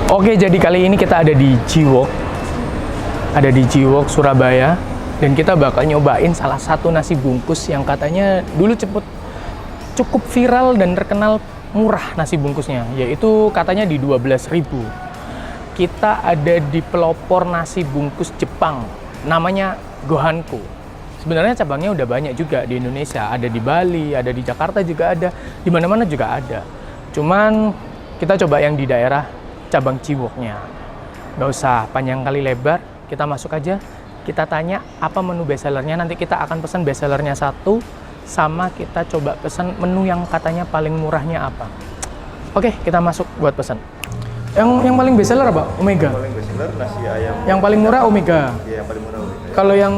Oke, jadi kali ini kita ada di Jiwok. Ada di Jiwok, Surabaya. Dan kita bakal nyobain salah satu nasi bungkus yang katanya dulu cukup viral dan terkenal murah nasi bungkusnya. Yaitu katanya di 12.000. Kita ada di pelopor nasi bungkus Jepang. Namanya Gohanko. Sebenarnya cabangnya udah banyak juga di Indonesia. Ada di Bali, ada di Jakarta juga ada. Di mana-mana juga ada. Cuman kita coba yang di daerah cabang Jiwoknya. Nggak usah panjang kali lebar, kita masuk aja. Kita tanya apa menu bestsellernya. Nanti kita akan pesan bestsellernya satu, sama kita coba pesan menu yang katanya paling murahnya apa. Oke, kita masuk buat pesan. Yang paling bestseller apa? Omega. Yang paling bestseller nasi ayam. Yang paling murah Omega. Iya, yang paling murah Omega. Kalau yang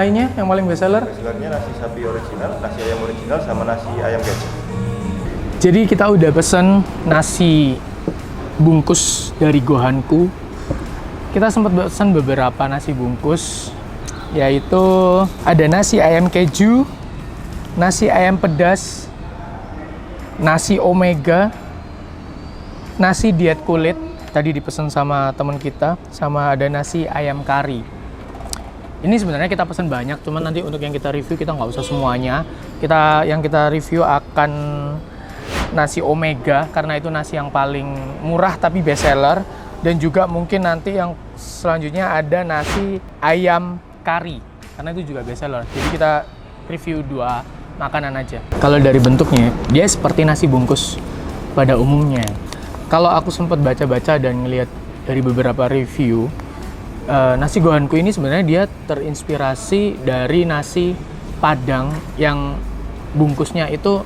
lainnya yang paling bestseller? Bestsellernya nasi sapi original, nasi ayam original, sama nasi ayam gajah. Jadi kita udah pesen nasi bungkus dari Gohanko. Kita sempat pesan beberapa nasi bungkus, yaitu ada nasi ayam keju, nasi ayam pedas, nasi Omega, nasi diet kulit, tadi dipesan sama teman kita, sama ada nasi ayam kari. Ini sebenarnya kita pesan banyak, cuman nanti untuk yang kita review kita nggak usah semuanya. Yang kita review akan nasi Omega karena itu nasi yang paling murah tapi best seller, dan juga mungkin nanti yang selanjutnya ada nasi ayam kari karena itu juga best seller. Jadi kita review dua makanan aja. Kalau dari bentuknya dia seperti nasi bungkus pada umumnya. Kalau aku sempat baca-baca dan ngelihat dari beberapa review, nasi Gohanko ini sebenarnya dia terinspirasi dari nasi Padang yang bungkusnya itu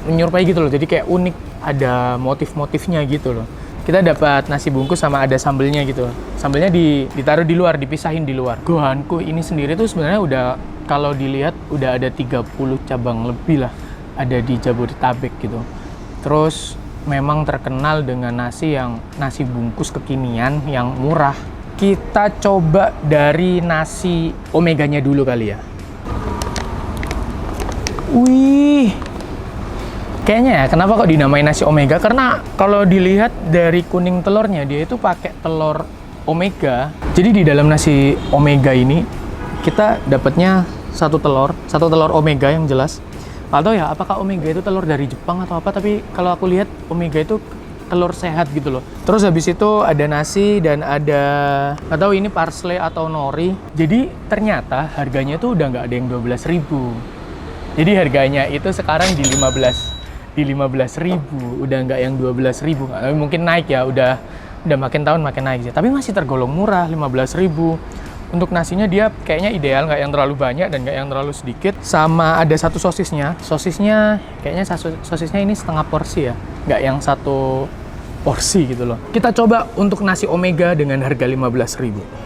menyerupai gitu loh, jadi kayak unik, ada motif-motifnya gitu loh. Kita dapat nasi bungkus sama ada sambelnya gitu. Sambelnya ditaruh di luar, dipisahin di luar. Gohanko ini sendiri tuh sebenarnya udah, kalau dilihat udah ada 30 cabang lebih lah, ada di Jabodetabek gitu. Terus memang terkenal dengan nasi bungkus kekinian yang murah. Kita coba dari nasi Omeganya dulu kali ya. Wih, kayaknya ya, kenapa kok dinamai nasi Omega? Karena kalau dilihat dari kuning telurnya, dia itu pakai telur Omega. Jadi di dalam nasi Omega ini kita dapatnya satu telur Omega yang jelas. Nggak tahu ya, apakah Omega itu telur dari Jepang atau apa? Tapi kalau aku lihat Omega itu telur sehat gitu loh. Terus habis itu ada nasi dan ada, nggak tahu ini parsley atau nori. Jadi ternyata harganya tuh udah nggak ada yang 12.000. Jadi harganya itu sekarang di 15.000, udah nggak yang 12.000. Mungkin naik ya, udah makin tahun makin naik sih. Tapi masih tergolong murah, 15.000. Untuk nasinya dia kayaknya ideal, nggak yang terlalu banyak dan nggak yang terlalu sedikit. Sama ada satu sosisnya. Kayaknya sosisnya ini setengah porsi ya, nggak yang satu porsi gitu loh. Kita coba untuk nasi Omega dengan harga 15.000.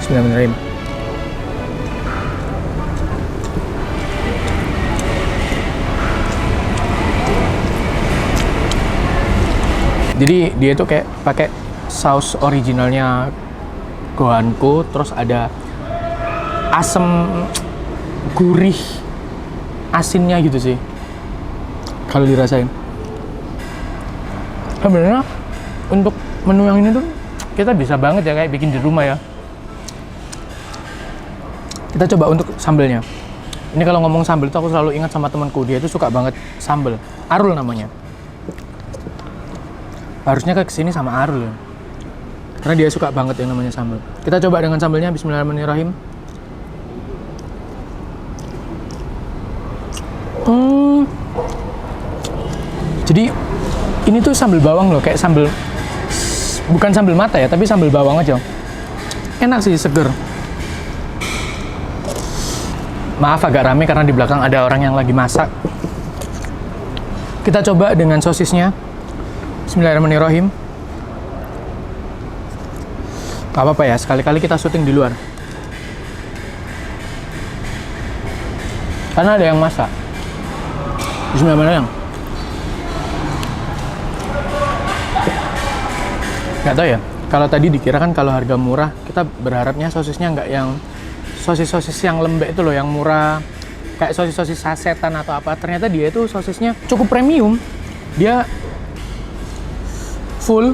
Bismillahirrahmanirrahim. Jadi dia tuh kayak pakai saus originalnya Gohanko, terus ada asam gurih asinnya gitu sih kalau dirasain. Sebenarnya untuk menu yang ini tuh kita bisa banget ya kayak bikin di rumah ya. Kita coba untuk sambelnya. Ini kalau ngomong sambel tuh aku selalu ingat sama temanku, dia itu suka banget sambel. Arul namanya. Harusnya ke sini sama Arul ya. Karena dia suka banget yang namanya sambal. Kita coba dengan sambelnya. Bismillahirrahmanirrahim. Jadi ini tuh sambal bawang loh, kayak sambal, bukan sambal mata ya, tapi sambal bawang aja. Enak sih, seger. Maaf agak rame karena di belakang ada orang yang lagi masak. Kita coba dengan sosisnya. Bismillahirrahmanirrahim. Gak apa-apa ya, sekali-kali kita syuting di luar. Karena ada yang masak. Bismillahirrahmanirrahim. Gak tau ya, kalau tadi dikira kan kalau harga murah, kita berharapnya sosisnya nggak yang sosis-sosis yang lembek itu loh, yang murah kayak sosis-sosis sasetan atau apa. Ternyata dia itu sosisnya cukup premium. Dia full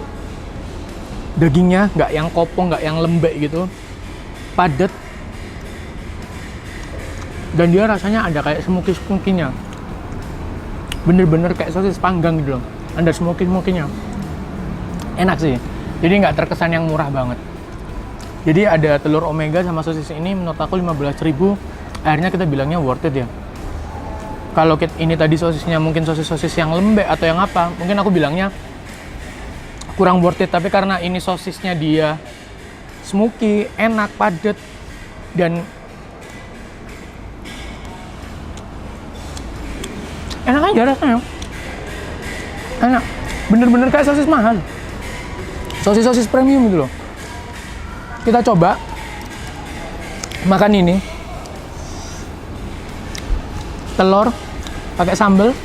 dagingnya, nggak yang kopong, nggak yang lembek gitu, padat. Dan dia rasanya ada kayak smoky-smoky-nya. Bener-bener kayak sosis panggang gitu loh. Ada smoky-smoky-nya. Enak sih. Jadi nggak terkesan yang murah banget. Jadi ada telur omega sama sosis ini menurut aku 15.000. Akhirnya kita bilangnya worth it ya. Kalau ini tadi sosisnya mungkin sosis-sosis yang lembek atau yang apa, mungkin aku bilangnya kurang worth it. Tapi karena ini sosisnya dia smoky, enak, padat, dan enak aja rasanya. Enak. Bener-bener kayak sosis mahal. Sosis-sosis premium gitu loh. Kita coba makan ini. Telur pakai sambal,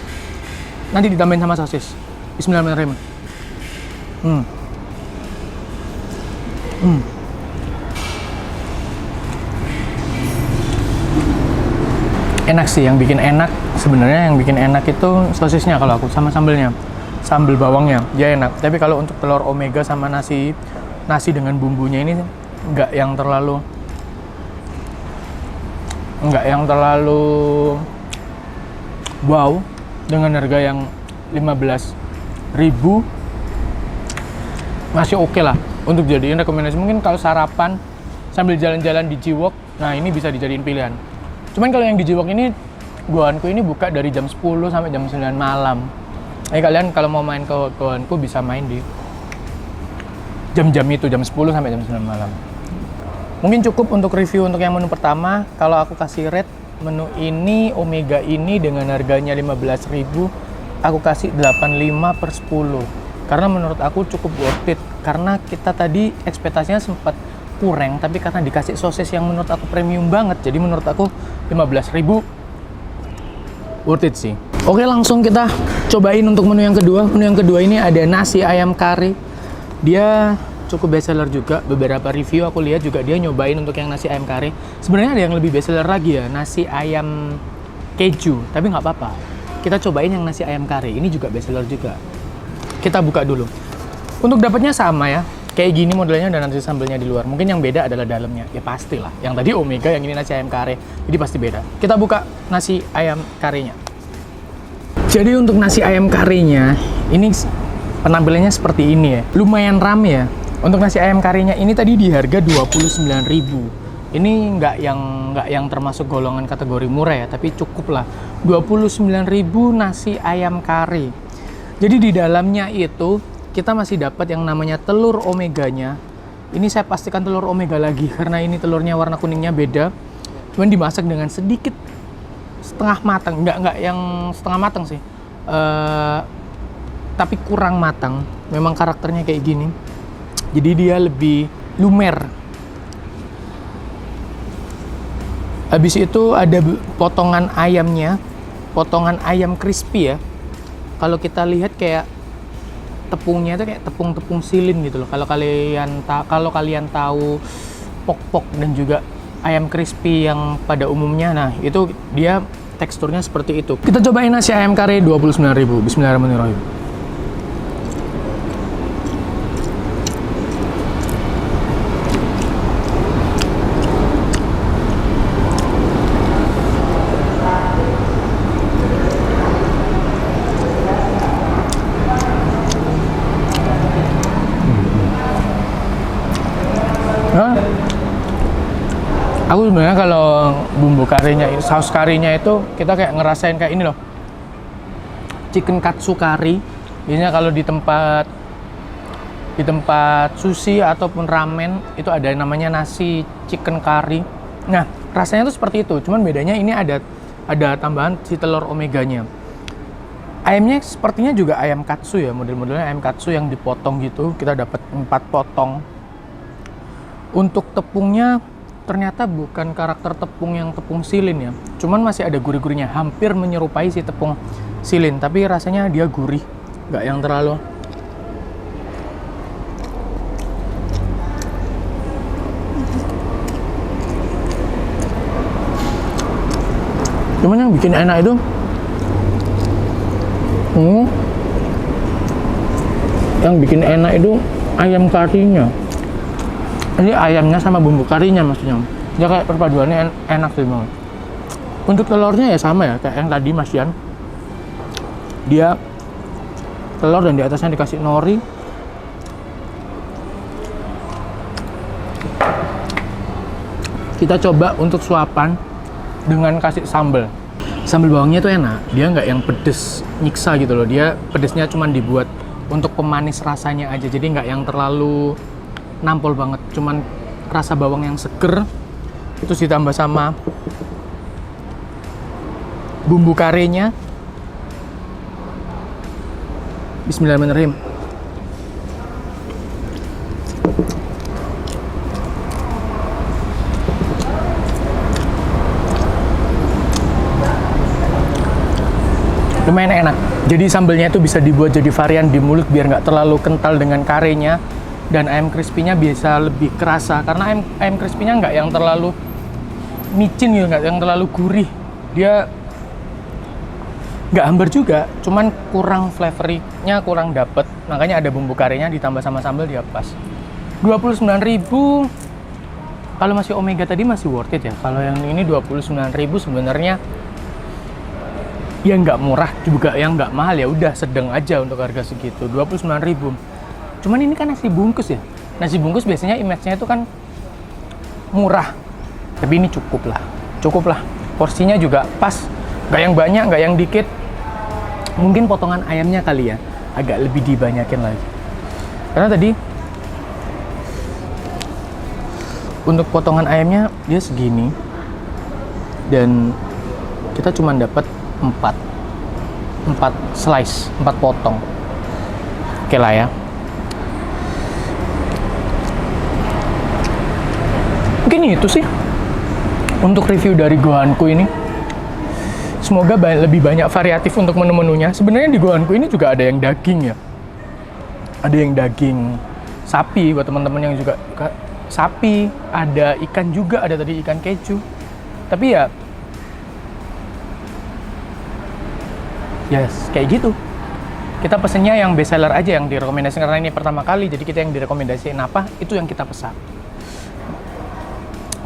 nanti ditambahin sama sosis. Bismillahirrahmanirrahim. Enak sih, yang bikin enak sebenarnya, yang bikin enak itu sosisnya kalau aku, sama sambalnya, sambal bawangnya ya enak. Tapi kalau untuk telur omega sama nasi dengan bumbunya ini nggak yang terlalu wow. Dengan harga yang 15.000 masih oke lah untuk jadiin rekomendasi. Mungkin kalau sarapan sambil jalan-jalan di Jiwok, nah ini bisa dijadiin pilihan. Cuman kalau yang di Jiwok ini, goanku ini buka dari jam 10 sampai jam 9 malam. Kalian kalau mau main ke goanku bisa main di jam-jam itu, jam 10 sampai jam 9 malam. Mungkin cukup untuk review untuk yang menu pertama. Kalau aku kasih rate menu ini, omega ini dengan harganya 15.000, aku kasih 8,5/10. Karena menurut aku cukup worth it. Karena kita tadi ekspektasinya sempat kurang, tapi karena dikasih sosis yang menurut aku premium banget, jadi menurut aku 15.000 worth it sih. Oke, langsung kita cobain untuk menu yang kedua. Menu yang kedua ini ada nasi ayam kari. Dia cukup best seller juga. Beberapa review aku lihat juga dia nyobain untuk yang nasi ayam kari. Sebenarnya ada yang lebih best seller lagi ya, nasi ayam keju, tapi nggak apa-apa. Kita cobain yang nasi ayam kari. Ini juga best seller juga. Kita buka dulu. Untuk dapatnya sama ya, kayak gini modelnya dan nasi sambalnya di luar. Mungkin yang beda adalah dalamnya. Ya pastilah. Yang tadi omega, yang ini nasi ayam kari. Jadi pasti beda. Kita buka nasi ayam karinya. Jadi untuk nasi ayam karinya, ini penampilannya seperti ini ya. Lumayan rame ya. Untuk nasi ayam karinya ini tadi di harga 29.000. Ini nggak yang termasuk golongan kategori murah ya, tapi cukup lah. 29.000 nasi ayam kari. Jadi di dalamnya itu kita masih dapat yang namanya telur omeganya. Ini saya pastikan telur omega lagi karena ini telurnya warna kuningnya beda. Cuman dimasak dengan sedikit setengah matang, nggak yang setengah matang sih. Tapi kurang matang. Memang karakternya kayak gini. Jadi dia lebih lumer. Habis itu ada potongan ayamnya, potongan ayam crispy ya. Kalau kita lihat kayak tepungnya itu kayak tepung-tepung silin gitu loh. Kalau kalian tahu pok-pok dan juga ayam crispy yang pada umumnya, nah itu dia teksturnya seperti itu. Kita cobain nasi ayam kari 29.000. Bismillahirrahmanirrahim. Aku sebenarnya kalau bumbu karinya, saus karinya itu kita kayak ngerasain kayak ini loh, chicken katsu kari. Biasanya kalau di tempat sushi ataupun ramen itu ada namanya nasi chicken kari. Nah rasanya tuh seperti itu, cuman bedanya ini ada tambahan si telur omeganya. Ayamnya sepertinya juga ayam katsu ya, model-modelnya ayam katsu yang dipotong gitu. Kita dapat 4 potong. Untuk tepungnya ternyata bukan karakter tepung yang tepung silin ya, cuman masih ada gurih-gurihnya, hampir menyerupai si tepung silin, tapi rasanya dia gurih, nggak yang terlalu. Cuman yang bikin enak itu yang bikin enak itu ayam karinya. Ini ayamnya sama bumbu karinya maksudnya. Ya kayak perpaduannya enak sih banget. Untuk telurnya ya sama ya kayak yang tadi Mas Yan. Dia telur dan di atasnya dikasih nori. Kita coba untuk suapan dengan kasih sambal. Sambal bawangnya tuh enak. Dia nggak yang pedes nyiksa gitu loh. Dia pedesnya cuma dibuat untuk pemanis rasanya aja. Jadi nggak yang terlalu nampol banget. Cuman rasa bawang yang seger. Itu ditambah sama bumbu karenya. Bismillahirrahmanirrahim. Lumayan enak. Jadi sambelnya itu bisa dibuat jadi varian di mulut biar nggak terlalu kental dengan karenya, dan ayam crispy-nya bisa lebih kerasa karena ayam crispy-nya nggak yang terlalu micin gitu, nggak yang terlalu gurih. Dia nggak hambar juga, cuman kurang flavornya kurang dapet. Makanya ada bumbu karenya ditambah sama sambal dia pas. 29.000. Kalau masih omega tadi masih worth it ya. Kalau yang ini 29.000 sebenarnya ya nggak murah juga, yang nggak mahal, ya udah sedang aja untuk harga segitu. 29.000. Cuman ini kan nasi bungkus ya. Nasi bungkus biasanya image-nya itu kan murah. Tapi ini cukup lah. Porsinya juga pas. Nggak yang banyak, nggak yang dikit. Mungkin potongan ayamnya kali ya agak lebih dibanyakin lagi. Karena tadi untuk potongan ayamnya dia segini. Dan kita cuma dapat 4 slice, 4 potong. Oke lah ya. Mungkin itu sih untuk review dari Gohanku ini. Semoga lebih banyak variatif untuk menu-menunya. Sebenarnya di Gohanku ini juga ada yang daging ya. Ada yang daging sapi buat teman-teman yang juga sapi. Ada ikan juga, ada tadi ikan keju. Tapi ya yes, kayak gitu. Kita pesennya yang best seller aja, yang direkomendasikan karena ini pertama kali. Jadi kita yang direkomendasiin apa, itu yang kita pesan.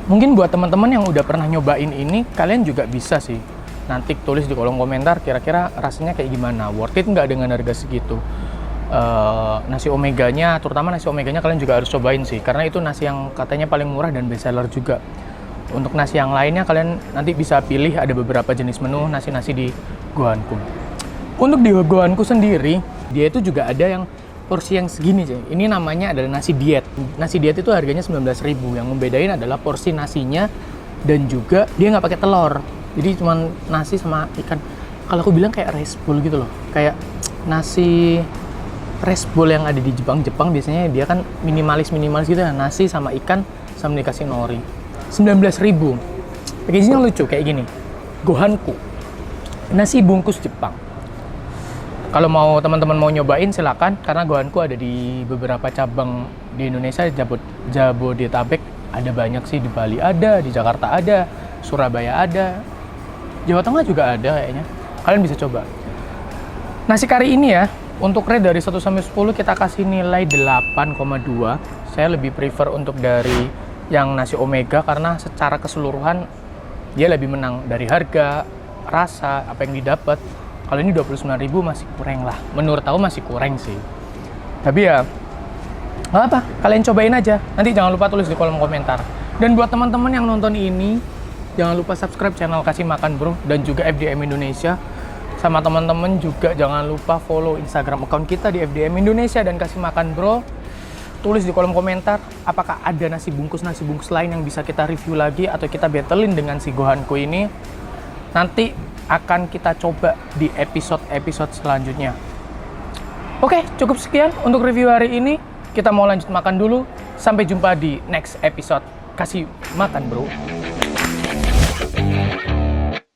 Mungkin buat teman-teman yang udah pernah nyobain ini, kalian juga bisa sih nanti tulis di kolom komentar kira-kira rasanya kayak gimana, worth it nggak dengan harga segitu. Nasi omeganya, terutama nasi omeganya kalian juga harus cobain sih, karena itu nasi yang katanya paling murah dan best seller juga. Untuk nasi yang lainnya kalian nanti bisa pilih, ada beberapa jenis menu nasi-nasi di Gohanku. Untuk di Gohanku sendiri, dia itu juga ada yang porsi yang segini sih. Ini namanya adalah nasi diet. Nasi diet itu harganya 19.000. Yang membedain adalah porsi nasinya dan juga dia nggak pakai telur. Jadi cuma nasi sama ikan. Kalau aku bilang kayak rice bowl gitu loh. Kayak nasi rice bowl yang ada di Jepang biasanya dia kan minimalis gitu ya. Nasi sama ikan sama dikasih nori. 19.000. Packagingnya lucu kayak gini. Gohanku. Nasi bungkus Jepang. Kalau mau teman-teman mau nyobain silakan, karena Gohanku ada di beberapa cabang di Indonesia. Jabodetabek ada banyak sih, di Bali ada, di Jakarta ada, Surabaya ada, Jawa Tengah juga ada kayaknya. Kalian bisa coba. Nasi kari ini ya, untuk rate dari 1 sampai 10 kita kasih nilai 8,2. Saya lebih prefer untuk dari yang nasi omega karena secara keseluruhan dia lebih menang dari harga, rasa, apa yang didapat. Kalau ini 29.000 masih kurang lah. Menurut aku masih kurang sih. Tapi ya nggak apa, kalian cobain aja. Nanti jangan lupa tulis di kolom komentar. Dan buat teman-teman yang nonton ini, jangan lupa subscribe channel Kasih Makan Bro dan juga FDM Indonesia. Sama teman-teman juga jangan lupa follow Instagram account kita di FDM Indonesia dan Kasih Makan Bro. Tulis di kolom komentar apakah ada nasi bungkus lain yang bisa kita review lagi atau kita battlein dengan si Gohanku ini. Nanti akan kita coba di episode selanjutnya. Oke, cukup sekian untuk review hari ini. Kita mau lanjut makan dulu. Sampai jumpa di next episode Kasih Makan Bro.